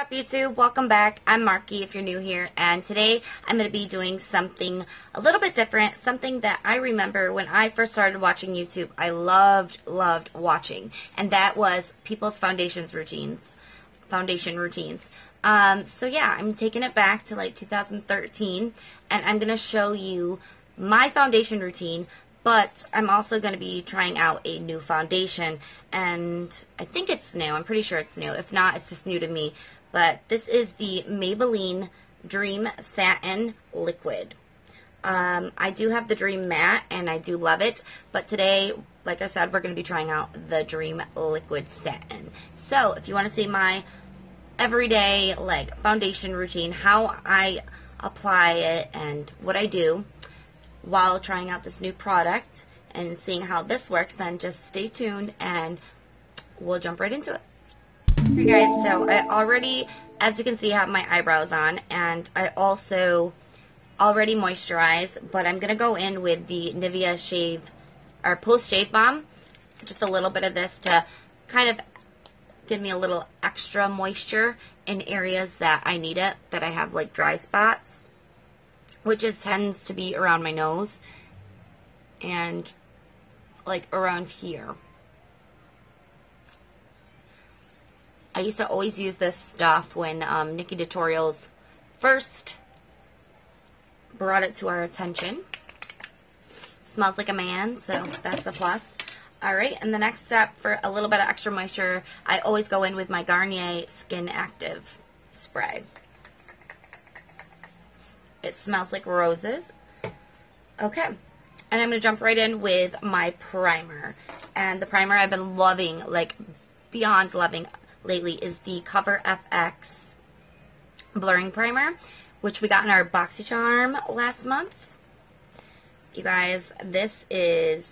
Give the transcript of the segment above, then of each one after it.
What's up, YouTube? Welcome back. I'm Marky if you're new here, and today I'm going to be doing something a little bit different, something that I remember when I first started watching YouTube I loved watching, and that was people's foundation routines. So yeah, I'm taking it back to like 2013, and I'm going to show you my foundation routine, but I'm also going to be trying out a new foundation, and I think it's new. I'm pretty sure it's new. If not, it's just new to me. But this is the Maybelline Dream Satin Liquid. I do have the Dream Matte, and I do love it. But today, like I said, we're going to be trying out the Dream Liquid Satin. So, if you want to see my everyday like foundation routine, how I apply it, and what I do while trying out this new product and seeing how this works, then just stay tuned and we'll jump right into it. Okay guys, so I already, as you can see, have my eyebrows on, and I also already moisturized, but I'm going to go in with the Nivea Shave, or Post Shave Balm, just a little bit of this to kind of give me a little extra moisture in areas that I need it, that I have like dry spots, which tends to be around my nose and like around here. I used to always use this stuff when Nikkie Tutorials first brought it to our attention. Smells like a man, so that's a plus. Alright, and the next step for a little bit of extra moisture, I always go in with my Garnier Skin Active spray. It smells like roses. Okay, and I'm going to jump right in with my primer. And the primer I've been loving, like beyond loving lately, is the Cover FX Blurring Primer, which we got in our BoxyCharm last month. You guys, this is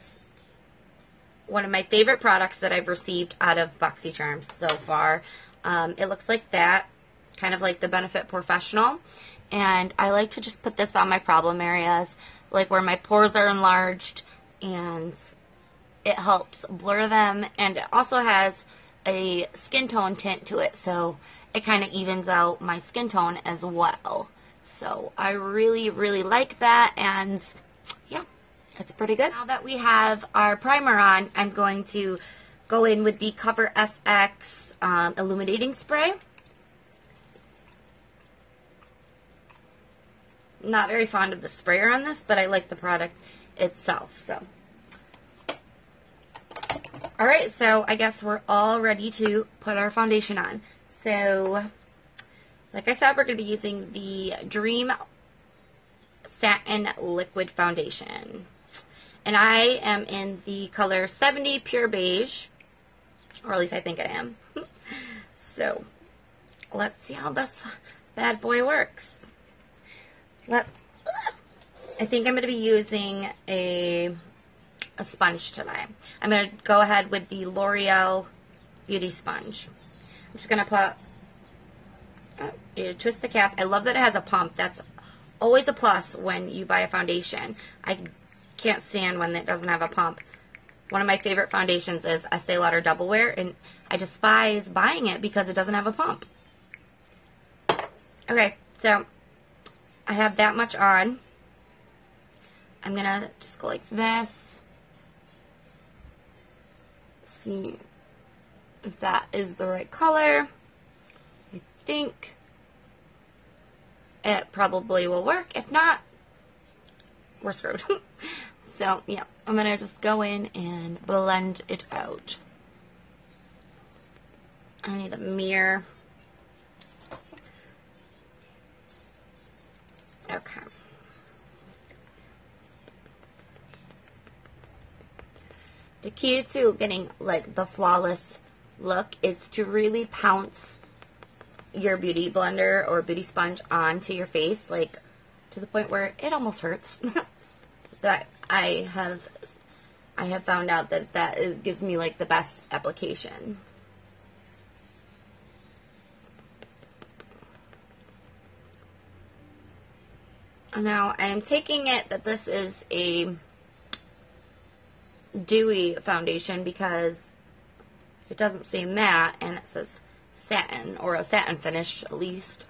one of my favorite products that I've received out of BoxyCharm so far. It looks like that, kind of like the Benefit Professional. And I like to just put this on my problem areas, like where my pores are enlarged, and it helps blur them, and it also has a skin tone tint to it, so it kind of evens out my skin tone as well. So I really like that, and yeah, it's pretty good. Now that we have our primer on, I'm going to go in with the Cover FX Illuminating Spray. Not very fond of the sprayer on this, but I like the product itself. So, alright, so I guess we're all ready to put our foundation on. So, like I said, we're going to be using the Dream Satin Liquid Foundation. And I am in the color 70 Pure Beige, or at least I think I am. So, let's see how this bad boy works. I think I'm going to be using a sponge today. I'm going to go ahead with the L'Oreal Beauty Sponge. I'm just going to twist the cap. I love that it has a pump. That's always a plus when you buy a foundation. I can't stand when it doesn't have a pump. One of my favorite foundations is Estee Lauder Double Wear, and I despise buying it because it doesn't have a pump. Okay, so I have that much on. I'm going to just go like this. See if that is the right color. I think it probably will work. If not, we're screwed. So, yeah, I'm going to just go in and blend it out. I need a mirror. Okay. The key to getting like the flawless look is to really pounce your beauty blender or beauty sponge onto your face, like to the point where it almost hurts. That I have found out that gives me like the best application. Now, I am taking it that this is a dewy foundation because it doesn't say matte and it says satin, or a satin finish at least.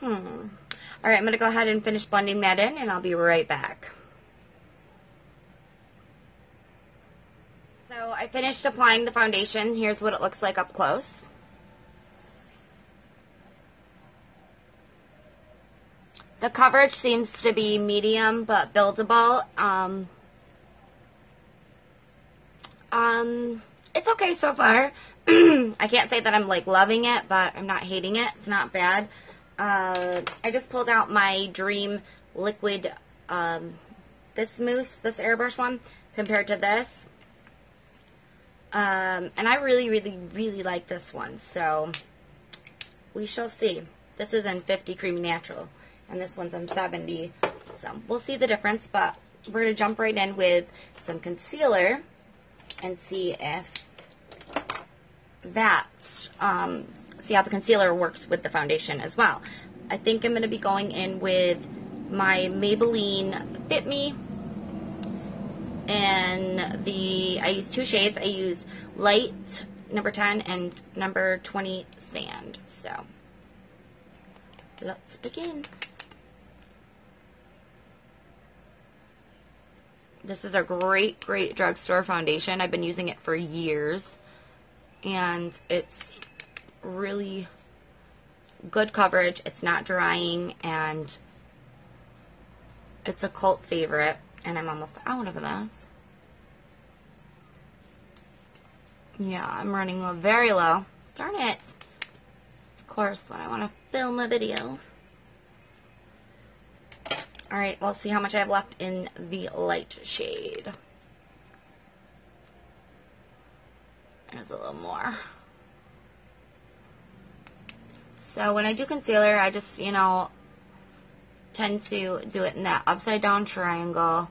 Alright, I'm going to go ahead and finish blending that in, and I'll be right back. So I finished applying the foundation. Here's what it looks like up close. The coverage seems to be medium but buildable. It's okay so far. I can't say that I'm like loving it, but I'm not hating it. It's not bad. I just pulled out my Dream Liquid, this mousse, this airbrush one, compared to this. And I really like this one, so we shall see. This is in 50 Creamy Natural, and this one's in 70, so we'll see the difference, but we're going to jump right in with some concealer and see if that, see how the concealer works with the foundation as well. I think I'm going to be going in with my Maybelline Fit Me, and I use two shades. I use Light number 10 and number 20 Sand. So let's begin. This is a great drugstore foundation. I've been using it for years, and it's really good coverage. It's not drying, and it's a cult favorite, and I'm almost out of this. Yeah, I'm running very low. Darn it. Of course, when I want to film a video. Alright, we'll see how much I have left in the light shade. There's a little more. So when I do concealer, I just, you know, tend to do it in that upside down triangle.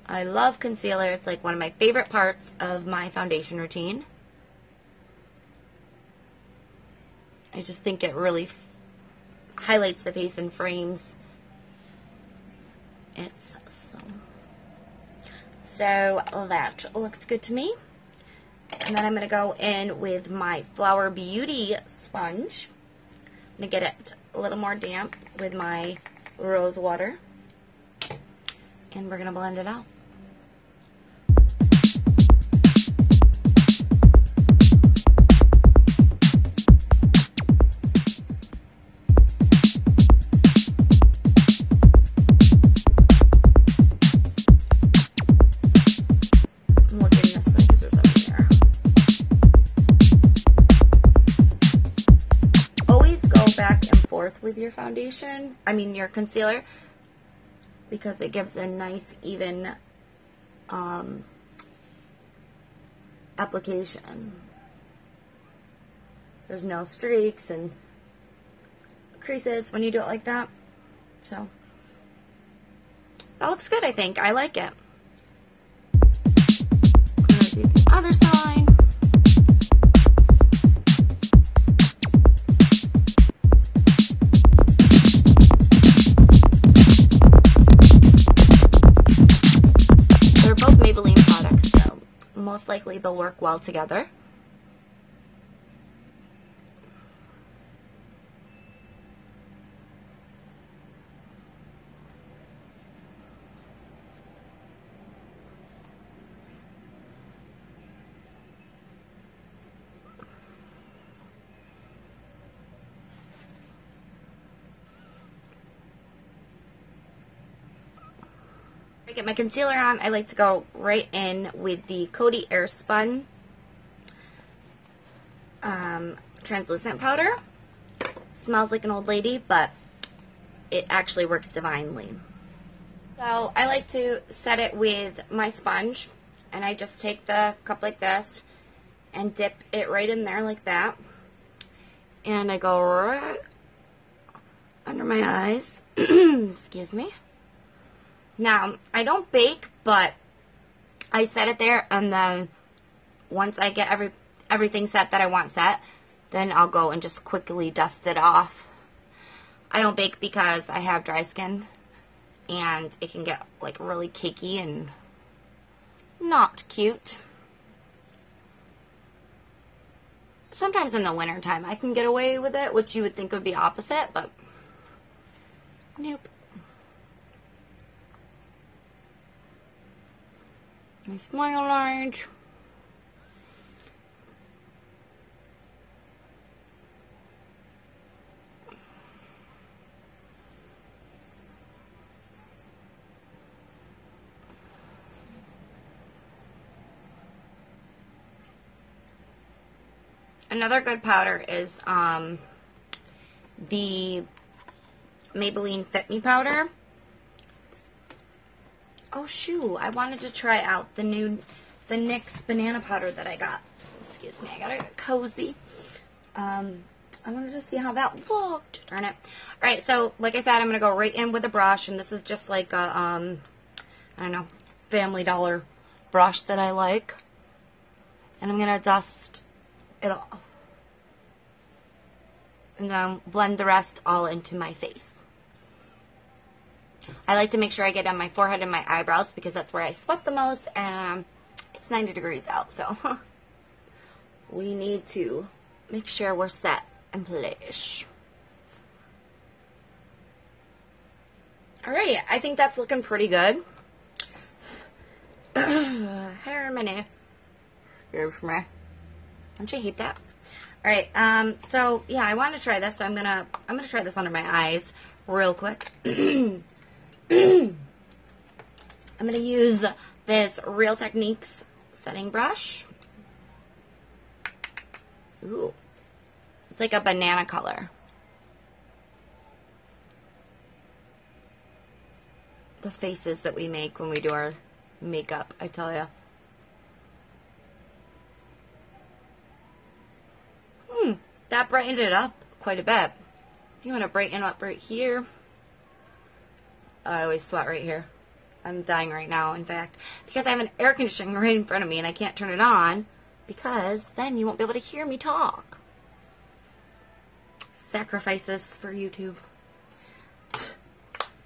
I love concealer. It's like one of my favorite parts of my foundation routine. I just think it really highlights the face and frames. It's so that looks good to me. And then I'm going to go in with my Flower Beauty sponge. I'm going to get it a little more damp with my rose water. And we're going to blend it out. With your foundation, your concealer, because it gives a nice even application. There's no streaks and creases when you do it like that. So that looks good, I think. I like it. I'm going to do the other side. Most likely they'll work well together. I get my concealer on, I like to go right in with the Coty Airspun translucent powder. Smells like an old lady, but it actually works divinely. So I like to set it with my sponge, and I just take the cup like this and dip it right in there like that. And I go right under my eyes. Excuse me. Now, I don't bake, but I set it there, and then once I get everything set that I want set, then I'll go and just quickly dust it off. I don't bake because I have dry skin and it can get like really cakey and not cute. Sometimes in the winter time I can get away with it, which you would think would be opposite, but nope. My smile lines. Another good powder is the Maybelline Fit Me powder. Oh shoot, I wanted to try out the NYX banana powder that I got. Excuse me, I gotta get cozy. I wanted to see how that looked. Darn it. Alright, so like I said, I'm gonna go right in with a brush, and this is just like a I don't know, Family Dollar brush that I like. And I'm gonna dust it all. And then blend the rest all into my face. I like to make sure I get on my forehead and my eyebrows because that's where I sweat the most, and it's 90 degrees out, so we need to make sure we're set in place. Alright, I think that's looking pretty good. Harmony. Don't you hate that? Alright, so yeah, I want to try this, so I'm gonna try this under my eyes real quick. I'm going to use this Real Techniques setting brush. Ooh. It's like a banana color. The faces that we make when we do our makeup, I tell ya. That brightened it up quite a bit. If you want to brighten up right here. I always sweat right here. I'm dying right now, in fact, because I have an air conditioning right in front of me and I can't turn it on because then you won't be able to hear me talk. Sacrifices for YouTube.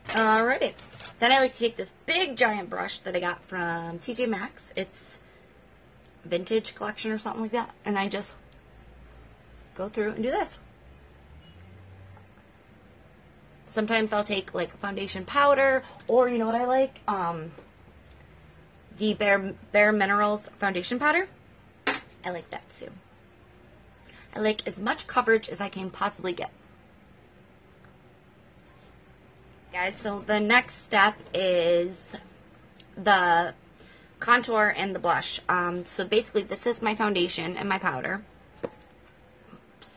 Alrighty. Then I like to take this big giant brush that I got from TJ Maxx. It's vintage collection or something like that. And I just go through and do this. Sometimes I'll take like a foundation powder, or you know what I like? The Bare Minerals foundation powder. I like that too. I like as much coverage as I can possibly get. Guys, so the next step is the contour and the blush. So basically this is my foundation and my powder.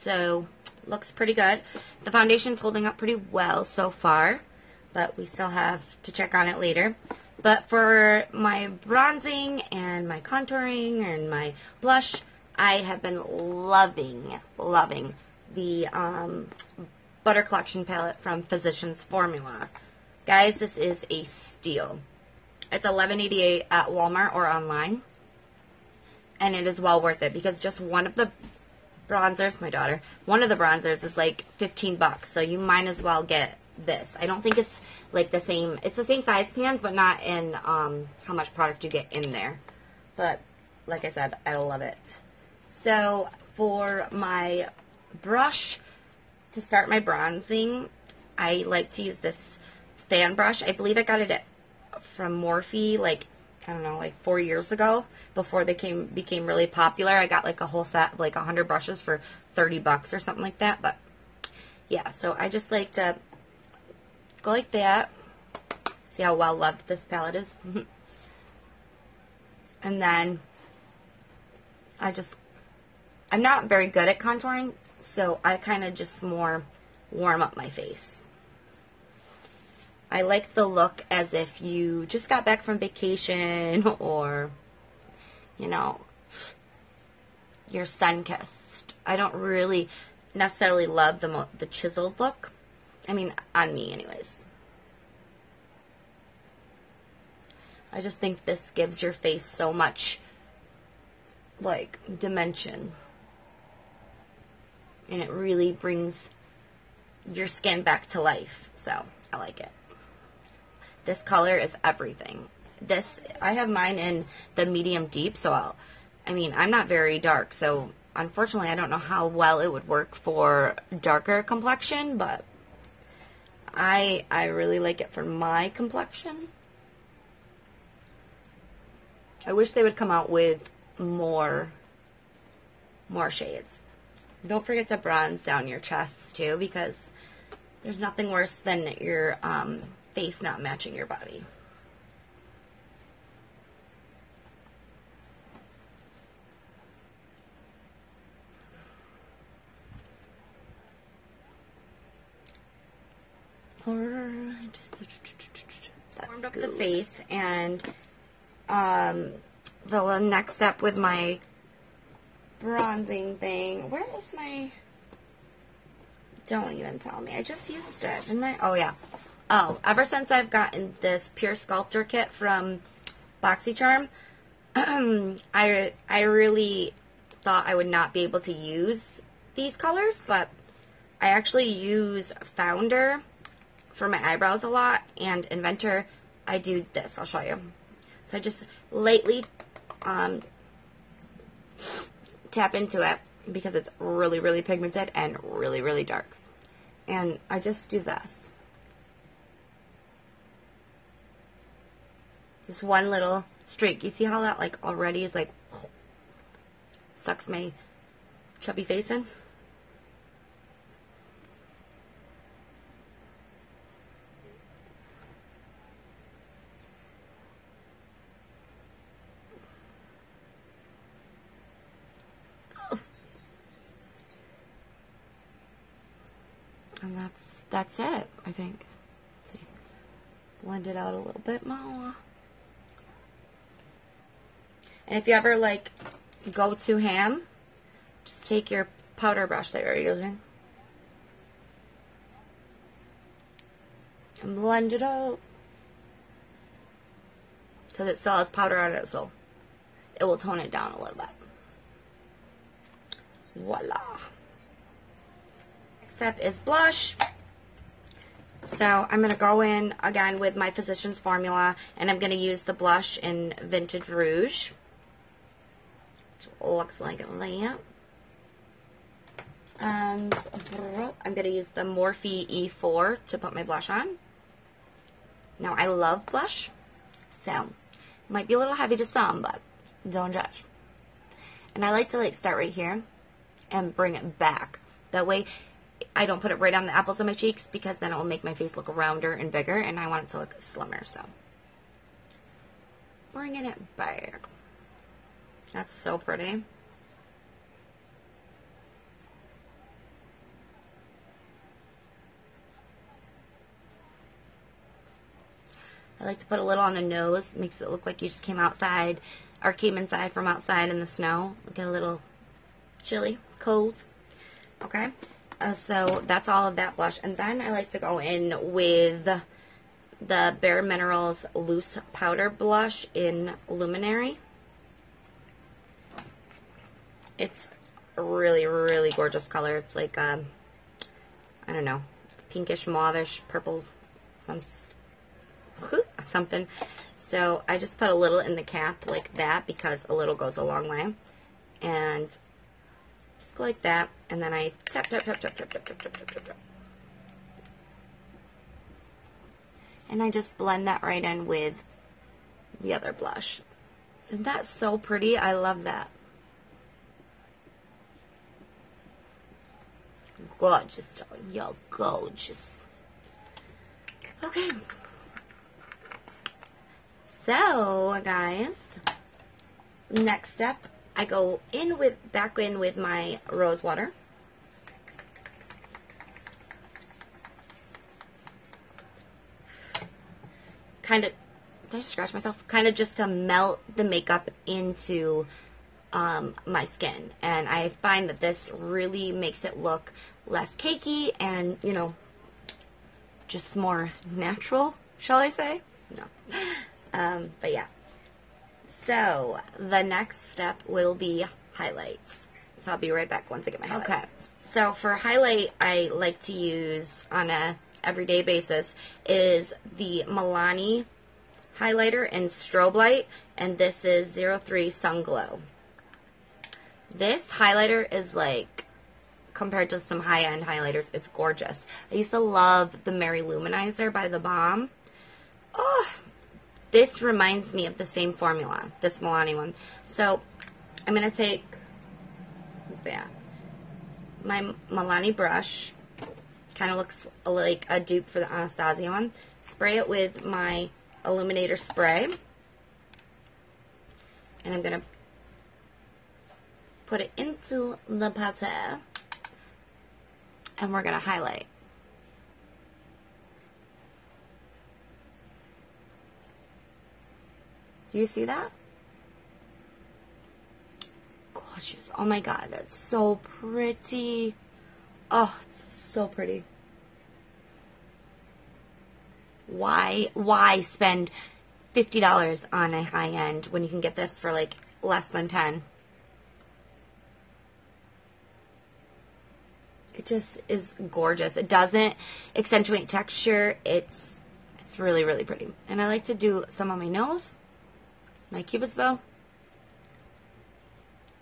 So looks pretty good. The foundation's holding up pretty well so far, but we still have to check on it later. But for my bronzing and my contouring and my blush, I have been loving the Butter Collection palette from Physicians Formula. Guys, this is a steal. It's $11.88 at Walmart or online, and it is well worth it because just one of the bronzers, one of the bronzers is like 15 bucks, so you might as well get this. I don't think it's like the same, it's the same size cans, but not in how much product you get in there. But like I said, I love it. So for my brush to start my bronzing, I like to use this fan brush. I believe I got it from Morphe, like I don't know, like 4 years ago, before they became really popular. I got like a whole set of like 100 brushes for 30 bucks or something like that. But yeah, so I just like to go like that. See how well loved this palette is? And then I'm not very good at contouring, so I kind of just more warm up my face. I like the look as if you just got back from vacation or, you know, you're sun-kissed. I don't really necessarily love the chiseled look. I mean, on me anyways. I just think this gives your face so much, like, dimension. And it really brings your skin back to life. So I like it. This color is everything. I have mine in the medium deep, so I'm not very dark, so unfortunately I don't know how well it would work for darker complexion, but I really like it for my complexion. I wish they would come out with more shades. Don't forget to bronze down your chest too, because there's nothing worse than your face not matching your body. Alright. That warmed up the face, and the next step with my bronzing thing. Where is my... Don't even tell me. I just used it, didn't I? Oh, yeah. Oh, ever since I've gotten this Pure Sculptor kit from BoxyCharm, I really thought I would not be able to use these colors, but I actually use Founder for my eyebrows a lot, and Inventor, I do this. I'll show you. So I just lightly tap into it because it's really, really pigmented and really, really dark. And I just do this. Just one little streak. You see how that like already is like sucks my chubby face in? And that's it, I think. Let's see. Blend it out a little bit more. And if you ever like go too ham, just take your powder brush that you're using and blend it out, because it still has powder on it, so it will tone it down a little bit. Voila. Next step is blush. So I'm going to go in again with my Physicians Formula, and I'm going to use the blush in Vintage Rouge, which looks like that. And I'm going to use the Morphe E4 to put my blush on. Now, I love blush, so it might be a little heavy to some, but don't judge. And I like to like start right here and bring it back. That way I don't put it right on the apples of my cheeks, because then it will make my face look rounder and bigger, and I want it to look slimmer, so bringing it back. That's so pretty. I like to put a little on the nose. It makes it look like you just came outside, or came inside from outside in the snow. Get a little chilly, cold. Okay, so that's all of that blush. And then I like to go in with the Bare Minerals Loose Powder Blush in Luminary. It's a really, really gorgeous color. It's like, I don't know, pinkish, mauvish, purple, something. So I just put a little in the cap like that, because a little goes a long way. And just go like that, and then I tap, tap, tap, tap, tap, tap, tap, tap, tap, tap, tap. And I just blend that right in with the other blush. Isn't that so pretty? I love that. Gorgeous, you're gorgeous. Okay. So, guys, next step, I go in with, back in with my rose water. Kind of, did I scratch myself? Kind of just to melt the makeup into my skin. And I find that this really makes it look less cakey and, you know, just more natural, shall I say? No. But yeah. So, the next step will be highlights. So I'll be right back once I get my highlights. Okay. So for highlight, I like to use on a everyday basis is the Milani highlighter in Strobe Light, and this is 03 Sun Glow. This highlighter is like, compared to some high-end highlighters, it's gorgeous. I used to love the Mary Luminizer by The Balm. Oh, this reminds me of the same formula, this Milani one. So I'm going to take, what's that? My Milani brush, kind of looks like a dupe for the Anastasia one. Spray it with my illuminator spray, and I'm going to put it into the pate, and we're going to highlight. Do you see that? Gorgeous. Oh my god, that's so pretty. Oh, so pretty. Why spend $50 on a high-end when you can get this for like less than 10? It just is gorgeous. It doesn't accentuate texture. It's really, really pretty. And I like to do some on my nose, my Cupid's bow,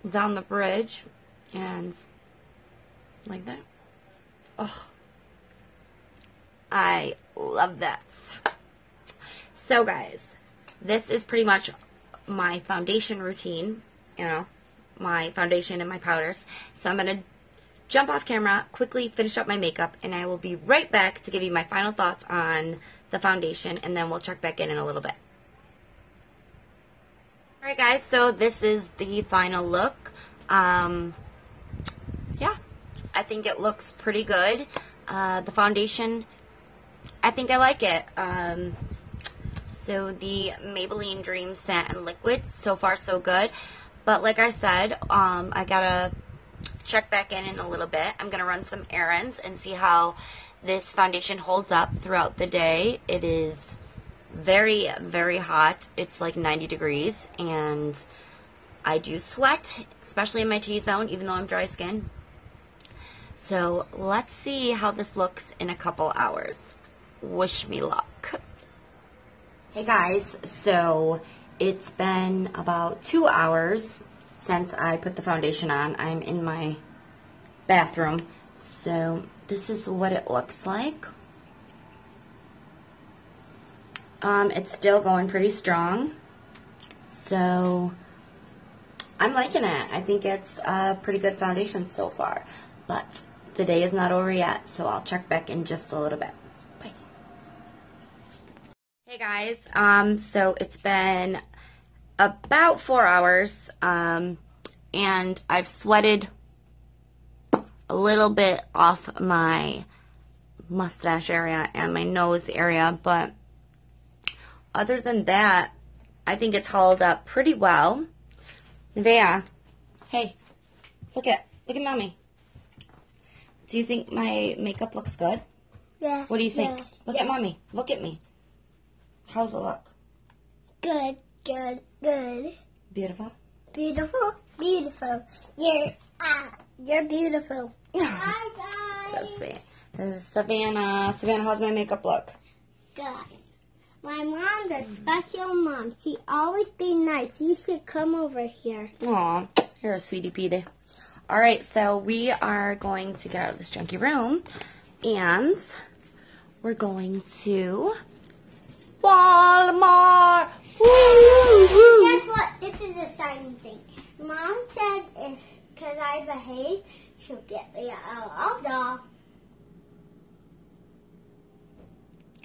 down the bridge, and like that. Oh, I love that. So guys, this is pretty much my foundation routine, you know, my foundation and my powders. So I'm going to jump off camera, quickly finish up my makeup, and I will be right back to give you my final thoughts on the foundation, and then we'll check back in a little bit. Alright guys, so this is the final look. Yeah, I think it looks pretty good. The foundation, I think I like it. So the Maybelline Dream Satin Liquid, so far so good. But like I said, I gotta check back in a little bit. I'm gonna run some errands and see how this foundation holds up throughout the day. It is very, very hot. It's like 90 degrees, and I do sweat, especially in my T-zone, even though I'm dry skin. So let's see how this looks in a couple hours. Wish me luck. Hey guys, so it's been about 2 hours since I put the foundation on. I'm in my bathroom. So this is what it looks like. It's still going pretty strong. So I'm liking it. I think it's a pretty good foundation so far. But the day is not over yet, so I'll check back in just a little bit. Bye. Hey guys, so it's been about 4 hours, and I've sweated a little bit off my mustache area and my nose area, but other than that, I think it's held up pretty well. Nevaeh, hey, look at mommy. Do you think my makeup looks good? Yeah. What do you think? Yeah, Look at mommy. Look at me. How's it look? Good, good, good. Beautiful? Beautiful, beautiful. You're beautiful. Hi, guys. So sweet. This is Savannah. Savannah, how's my makeup look? Good. My mom's a special mom. She always be nice. You should come over here. Aw, you're a sweetie Petey. Alright, so we are going to get out of this junky room, and we're going to Walmart. Woo! Guess what? This is a sign thing. Mom said because I behave, she'll get me a LOL doll.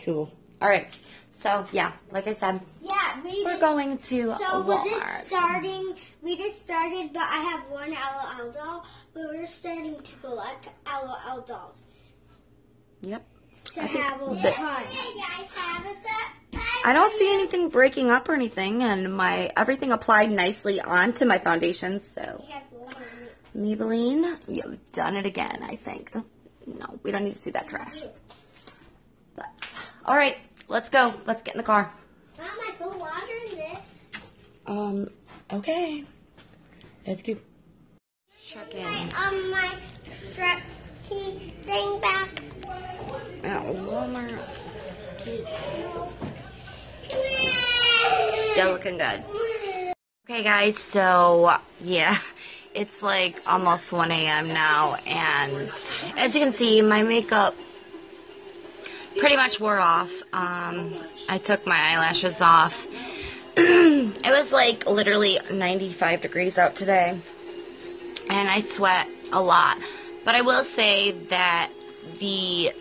Cool. Alright, so yeah, like I said, Yeah, we're going to So Walmart. we just started, but I have one LOL doll, but we're starting to collect LOL dolls. Yep. To have a ton. I don't see anything breaking up or anything, and everything applied nicely onto my foundation, so Maybelline, you've done it again, I think. No, we don't need to see that trash. But, all right, let's go. Let's get in the car. Mom, I put water in this. Okay. Let's go. Check in. My key thing back. At Walmart. Still looking good. Okay guys, so yeah, it's like almost 1 a.m. now, and as you can see, my makeup pretty much wore off. I took my eyelashes off. It was like literally 95 degrees out today, and I sweat a lot. But I will say that is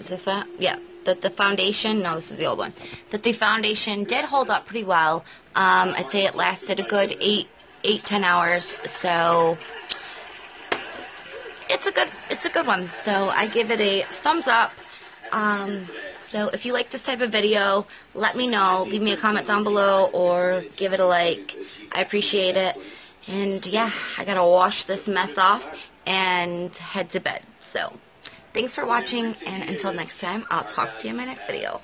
this it? Yeah. That the foundation, no, this is the old one, that the foundation did hold up pretty well. I'd say it lasted a good 8-10 hours, so it's a good one. So I give it a thumbs up. So if you like this type of video, let me know. Leave me a comment down below or give it a like. I appreciate it. And yeah, I gotta wash this mess off and head to bed. So thanks for watching, and until next time, I'll talk to you in my next video.